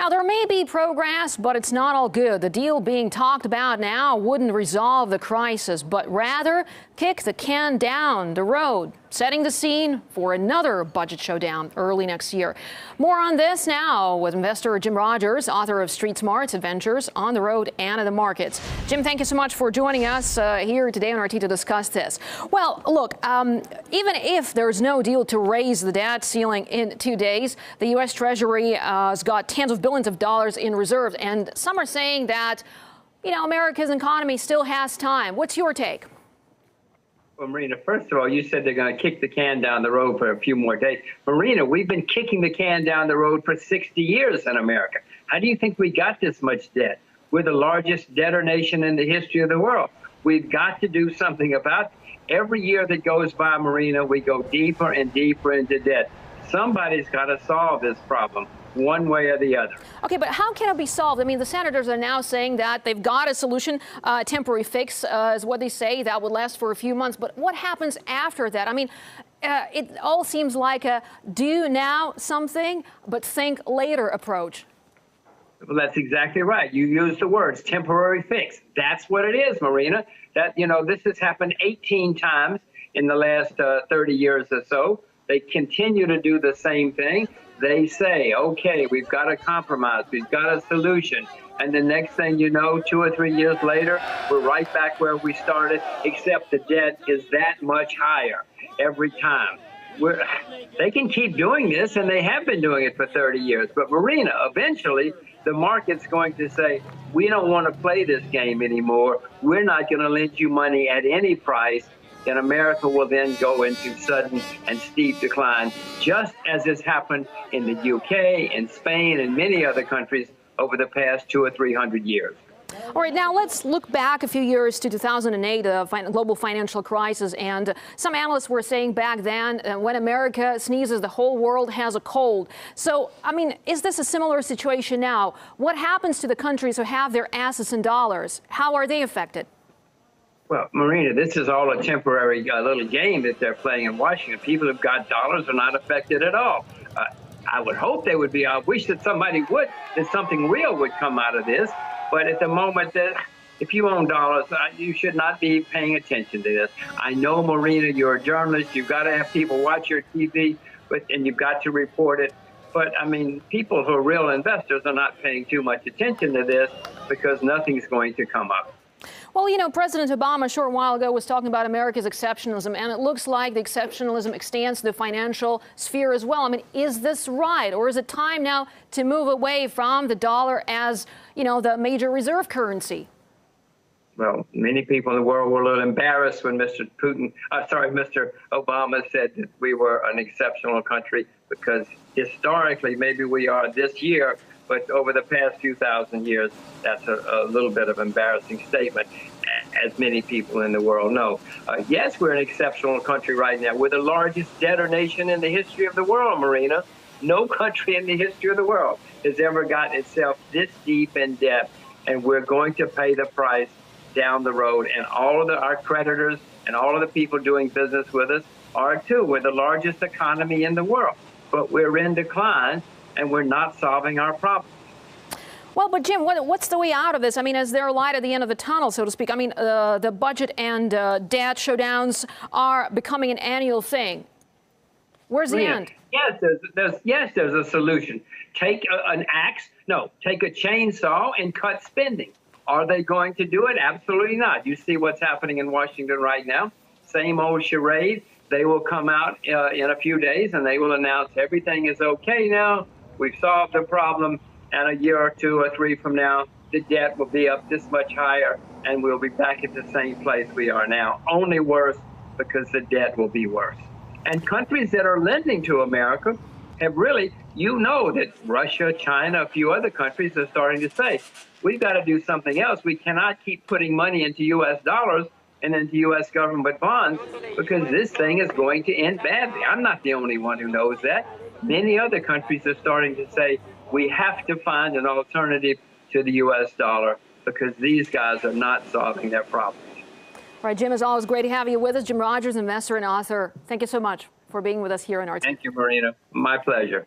Now, there may be progress, but it's not all good. The deal being talked about now wouldn't resolve the crisis, but rather kick the can down the road, setting the scene for another budget showdown early next year. More on this now with investor Jim Rogers, author of Street Smarts: Adventures on the Road and in the Markets. Jim, thank you so much for joining us here today on RT to discuss this. Well, look, even if there's no deal to raise the debt ceiling in 2 days, the U.S. Treasury has got tens of billions of dollars in reserves, and some are saying that, America's economy still has time. What's your take? Well, Marina, first of all, you said they're going to kick the can down the road for a few more days. Marina, we've been kicking the can down the road for 60 years in America. How do you think we got this much debt? We're the largest debtor nation in the history of the world. We've got to do something about it. Every year that goes by, Marina, we go deeper and deeper into debt. Somebody's got to solve this problem one way or the other. Okay, but how can it be solved? I mean, the senators are now saying that they've got a solution, temporary fix is what they say, that would last for a few months. But what happens after that? I mean, it all seems like a do now something, but think later approach. Well, that's exactly right. You use the words temporary fix. That's what it is, Marina. That, this has happened 18 times in the last 30 years or so. They continue to do the same thing. They say, okay, we've got a compromise, we've got a solution. And the next thing you know, 2 or 3 years later, we're right back where we started, except the debt is that much higher every time. They can keep doing this, and they have been doing it for 30 years. But Marina, eventually, the market's going to say, we don't want to play this game anymore. We're not going to lend you money at any price. And America will then go into sudden and steep decline, just as has happened in the UK and Spain and many other countries over the past 200 or 300 years. All right, now let's look back a few years to 2008, the global financial crisis. And some analysts were saying back then, when America sneezes, the whole world has a cold. So, I mean, is this a similar situation now? What happens to the countries who have their assets in dollars? How are they affected? Well, Marina, this is all a temporary little game that they're playing in Washington. People who've got dollars are not affected at all. I would hope they would be. I wish that somebody would, that something real would come out of this. But at the moment, if you own dollars, you should not be paying attention to this. I know, Marina, you're a journalist. You've got to have people watch your TV, and you've got to report it. But, I mean, people who are real investors are not paying too much attention to this because nothing's going to come up. Well, President Obama a short while ago was talking about America's exceptionalism, and it looks like the exceptionalism extends to the financial sphere as well. I mean, is this right, or is it time now to move away from the dollar as, the major reserve currency? Well, many people in the world were a little embarrassed when Mr. Obama said that we were an exceptional country, because historically, maybe we are this year, but over the past few thousand years, that's a little bit of an embarrassing statement, as many people in the world know. Yes, we're an exceptional country right now. We're the largest debtor nation in the history of the world, Marina. No country in the history of the world has ever gotten itself this deep in debt, and we're going to pay the price down the road. And all of our creditors and all of the people doing business with us are too. We're the largest economy in the world, but we're in decline, and we're not solving our problems. Well, but Jim, what's the way out of this? I mean, is there a light at the end of the tunnel, so to speak? I mean, the budget and debt showdowns are becoming an annual thing. Where's the end? Yes, there's a solution. Take an axe. No, take a chainsaw and cut spending. Are they going to do it? Absolutely not. You see what's happening in Washington right now. Same old charade. They will come out in a few days, and they will announce everything is okay now. We've solved the problem, and a year or 2 or 3 from now, the debt will be up this much higher, and we'll be back at the same place we are now. Only worse, because the debt will be worse. And countries that are lending to America have really, that Russia, China, a few other countries are starting to say, we've got to do something else. We cannot keep putting money into U.S. dollars and into U.S. government bonds, because this thing is going to end badly. I'm not the only one who knows that. Many other countries are starting to say, we have to find an alternative to the U.S. dollar, because these guys are not solving their problems. All right, Jim, as always, great to have you with us. Jim Rogers, investor and author. Thank you so much for being with us here in our. Thank you, Marina. My pleasure.